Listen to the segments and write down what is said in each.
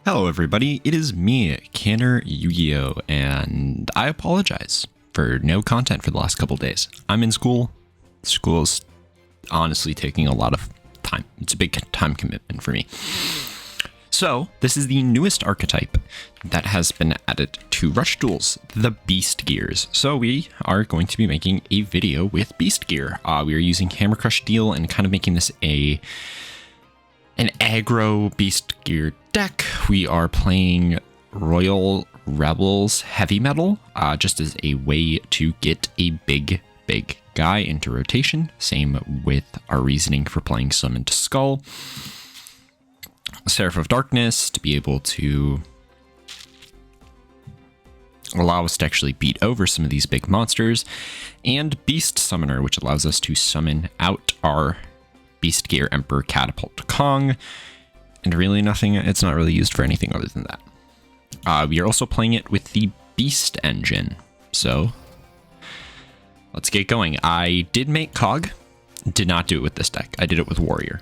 Hello everybody, it is me, Canner Yu-Gi-Oh! And I apologize for no content for the last couple days. I'm in school. School's honestly taking a lot of time. It's a big time commitment for me. So, this is the newest archetype that has been added to Rush Duels, the Beast Gears. So we are going to be making a video with Beast Gear. We are using Hammer Crush Deal and kind of making this an aggro Beast Gear deck. We are playing Royal Rebels Heavy Metal, just as a way to get a big guy into rotation. Same with our reasoning for playing Summon to Skull. Seraph of Darkness to be able to allow us to actually beat over some of these big monsters, and Beast Summoner, which allows us to summon out our Beast Gear Emperor Catapult Kong, and really nothing, it's not really used for anything other than that. We are also playing it with the Beast Engine, so let's get going. I did make Cog, did not do it with this deck. I did it with Warrior.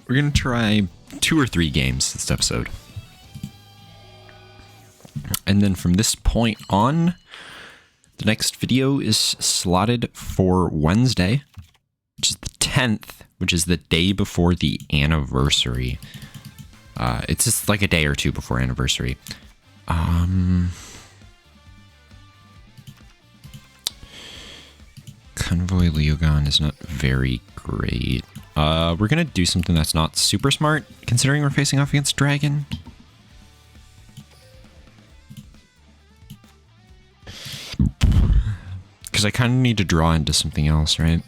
We're going to try 2 or 3 games this episode. And then from this point on, the next video is slotted for Wednesday, which is the 10th, which is the day before the anniversary. It's just like a day or two before anniversary. Convoy Leogon is not very great. We're gonna do something that's not super smart, considering we're facing off against Dragon. Because I kind of need to draw into something else, right?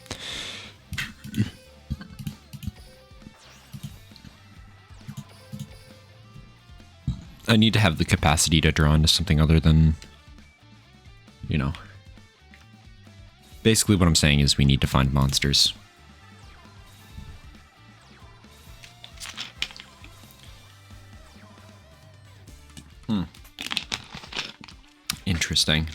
I need to have the capacity to draw into something other than, you know. Basically what I'm saying is we need to find monsters. Interesting.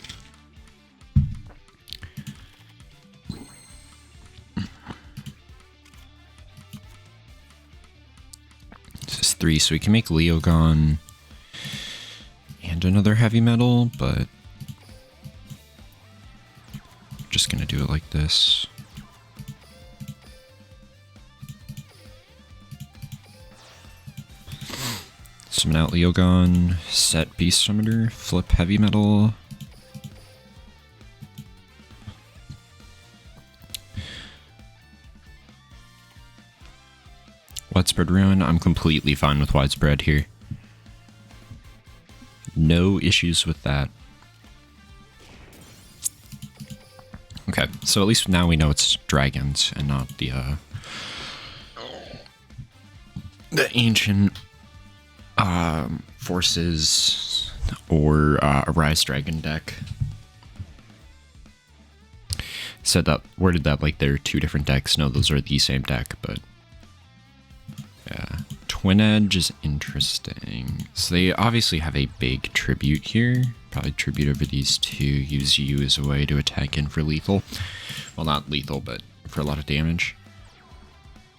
This is 3, so we can make Leogon and another heavy metal, but I'm just gonna do it like this. Summon out Leogon, set Beast Summoner, flip Heavy Metal. Widespread Ruin, I'm completely fine with Widespread here. No issues with that. Okay, so at least now we know it's dragons and not the ancient forces or a Rise Dragon deck. Said that, worded that like they're 2 different decks. No, those are the same deck, but yeah. Twin Edge is interesting. So they obviously have a big tribute here. Probably tribute over these 2, use you as a way to attack in for lethal. Well, not lethal, but for a lot of damage.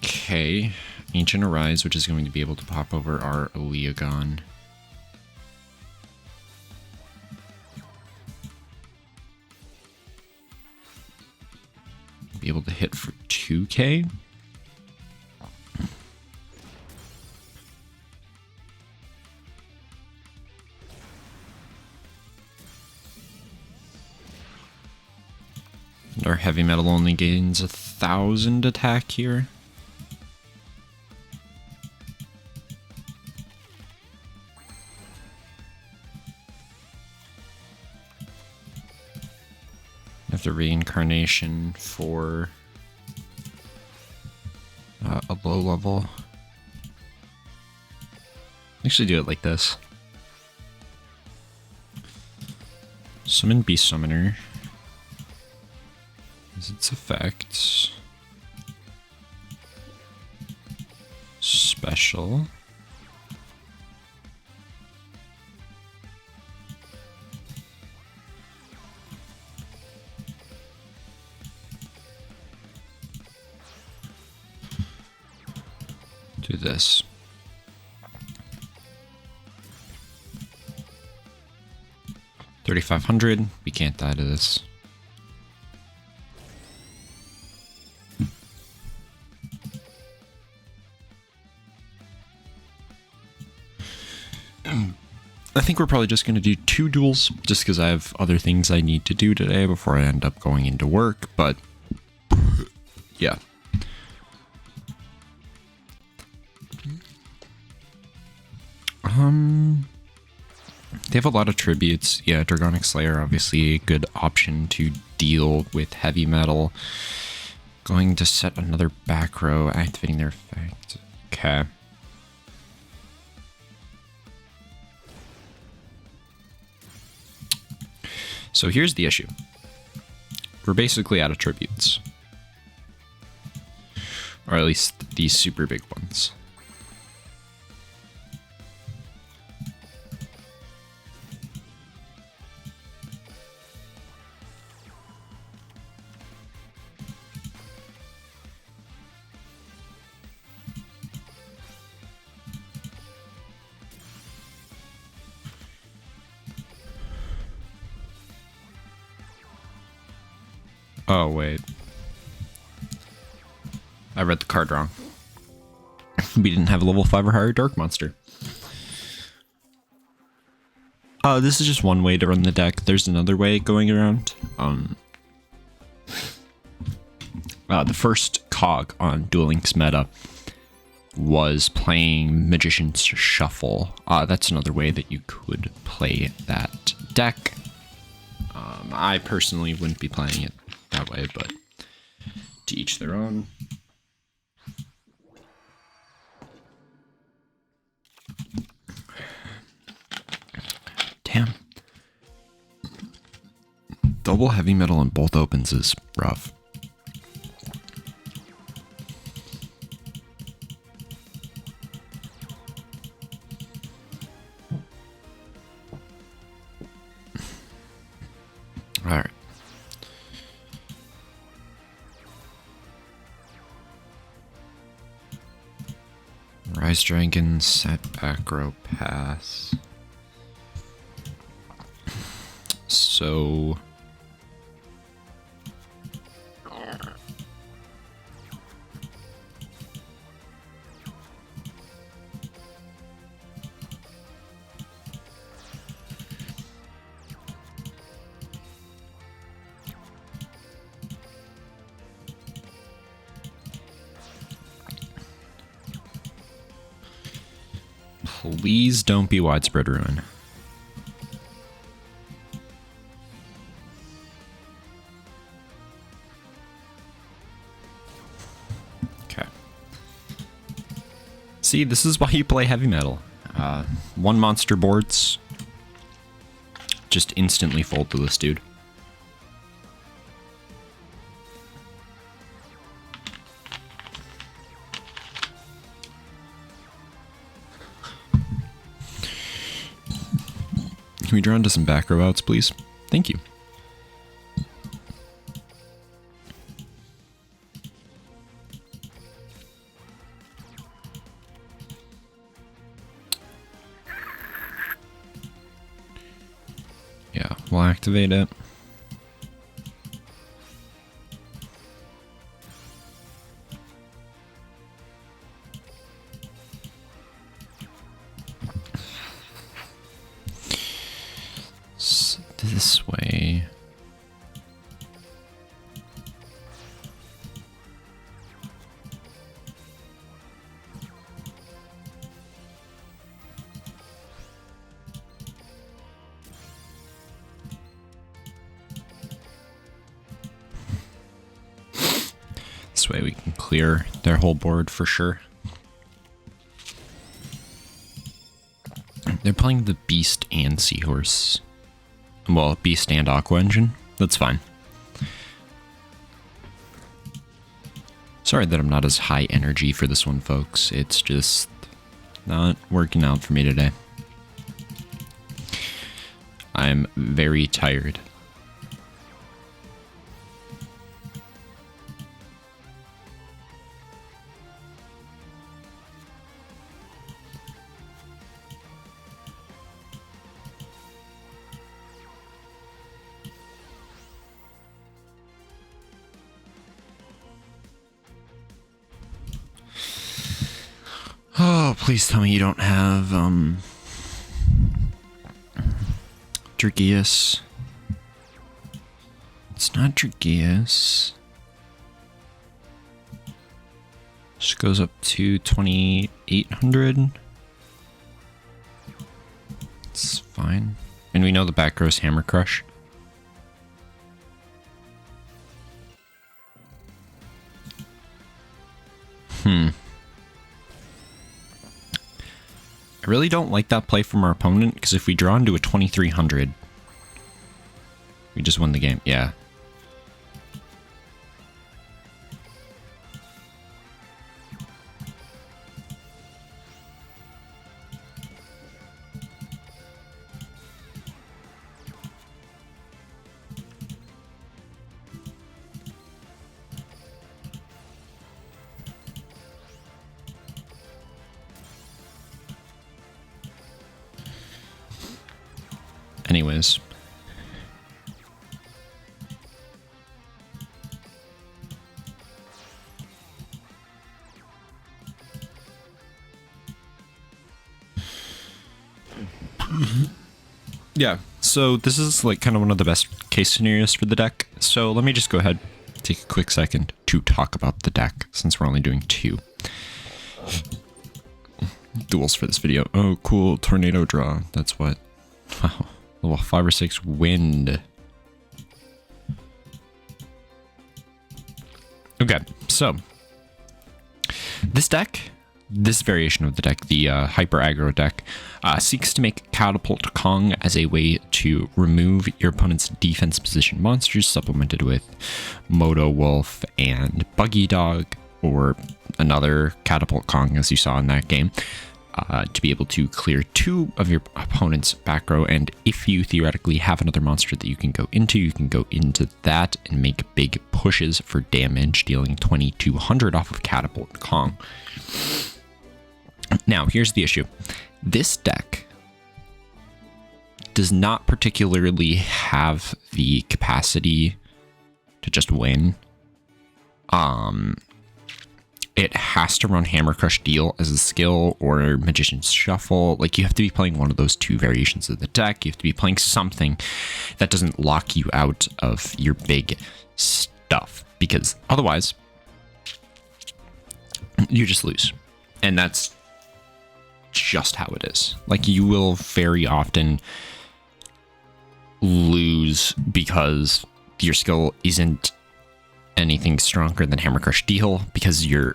Okay. Ancient Arise, which is going to be able to pop over our Leogon. Be able to hit for 2k. And our heavy metal only gains 1,000 attack here. The reincarnation for a low level. Actually do it like this. Summon Beast Summoner. Is its effects. Special. Do this. $3,500. We can't die to this. I think we're probably just going to do 2 duels, just because I have other things I need to do today before I end up going into work, but yeah. They have a lot of tributes. Yeah, Dragonic Slayer, obviously a good option to deal with heavy metal. Going to set another back row, activating their effect. Okay. So here's the issue. We're basically out of tributes. Or at least these super big ones. Oh, wait. I read the card wrong. We didn't have a level 5 or higher Dark Monster. This is just one way to run the deck. There's another way going around. The first cog on Duel Links meta was playing Magician's Shuffle. That's another way that you could play that deck. I personally wouldn't be playing it that way, but to each their own. Damn. Double heavy metal on both opens is rough. Alright. Rise Dragon, set back row pass. So please don't be Widespread Ruin. Okay. See, this is why you play heavy metal. 1 monster boards just instantly fold to this dude. Can we draw into some back row outs, please? Thank you. Yeah, we'll activate it. This way. This way we can clear their whole board for sure. They're playing the Beast and Seahorse. Well, Beast and Aqua Engine. That's fine. Sorry that I'm not as high energy for this one, folks. It's just not working out for me today. I'm very tired. Oh, please tell me you don't have, Dragius. It's not Dragius. Just goes up to 2,800. It's fine. And we know the back row's Hammer Crush. I really don't like that play from our opponent, because if we draw into a 2,300, we just win the game. Yeah. Anyways. Yeah, so this is like kind of one of the best case scenarios for the deck. So let me just go ahead, take a quick second to talk about the deck, since we're only doing 2 duels for this video. Oh, cool, tornado draw. That's what. Wow. Level 5 or 6 wind. Okay, so this deck, this variation of the deck, the hyper aggro deck, seeks to make Catapult Kong as a way to remove your opponent's defense position monsters, supplemented with Moto Wolf and Buggy Dog, or another Catapult Kong, as you saw in that game. To be able to clear 2 of your opponent's back row, and if you theoretically have another monster that you can go into that and make big pushes for damage, dealing 2,200 off of Catapult Kong. Now, here's the issue. This deck does not particularly have the capacity to just win. It has to run Hammer Crush Deal as a skill, or Magician's Shuffle. Like, you have to be playing one of those 2 variations of the deck. You have to be playing something that doesn't lock you out of your big stuff, because otherwise you just lose. And that's just how it is. Like, you will very often lose because your skill isn't anything stronger than Hammer Crush Deal, because your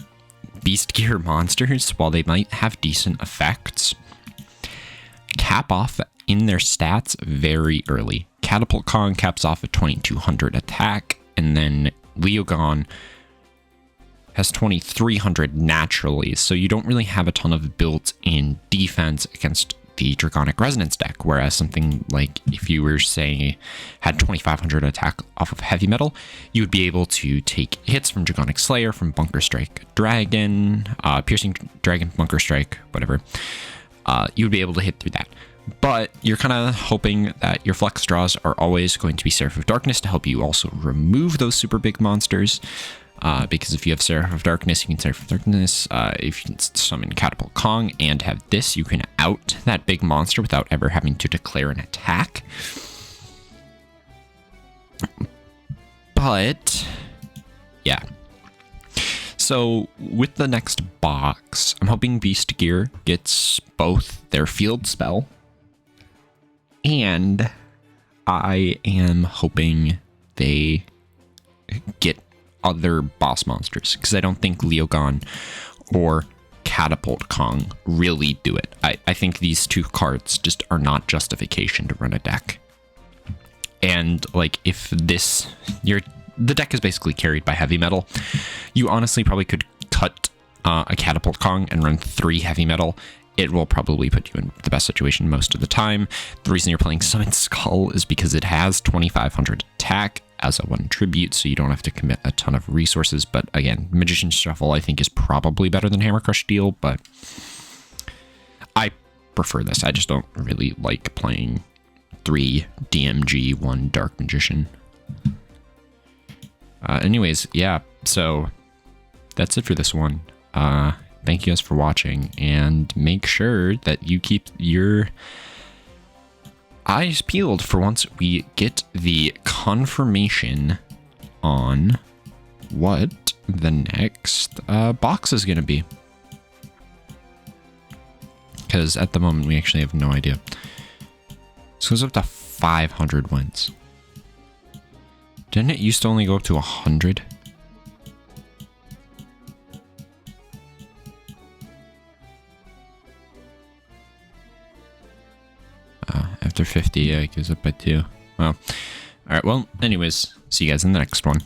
Beast Gear monsters, while they might have decent effects, cap off in their stats very early. Catapult Kong caps off at 2,200 attack, and then Leogon has 2,300 naturally, so you don't really have a ton of built-in defense against the Draconic Resonance deck, whereas something like, if you were saying had 2,500 attack off of Heavy Metal, you would be able to take hits from Draconic Slayer, from Bunker Strike Dragon, Piercing Dragon, Bunker Strike, whatever. You would be able to hit through that. But you're kind of hoping that your flex draws are always going to be Seraph of Darkness to help you also remove those super big monsters. Because if you have Seraph of Darkness, you can Seraph of Darkness. If you can summon Catapult Kong and have this, you can out that big monster without ever having to declare an attack. But, yeah. So, with the next box, I'm hoping Beast Gear gets both their field spell, and I am hoping they get other boss monsters, because I don't think Leogon or Catapult Kong really do it. I think these 2 cards just are not justification to run a deck. And like, if the deck is basically carried by Heavy Metal, you honestly probably could cut a Catapult Kong and run 3 Heavy Metal. It will probably put you in the best situation most of the time. The reason you're playing Summon Skull is because it has 2,500 attack as a 1 tribute, so you don't have to commit a ton of resources. But again, Magician's Shuffle I think is probably better than Hammer Crush Deal, but I prefer this. I just don't really like playing 3 DMG, 1 Dark Magician. Anyways, yeah, so that's it for this one. thank you guys for watching, and make sure that you keep your eyes peeled for once we get the confirmation on what the next box is going to be. Because at the moment, we actually have no idea. This goes up to 500 wins. Didn't it used to only go up to 100? After 50, yeah, it goes up by 2. Well, alright, well, anyways, see you guys in the next one.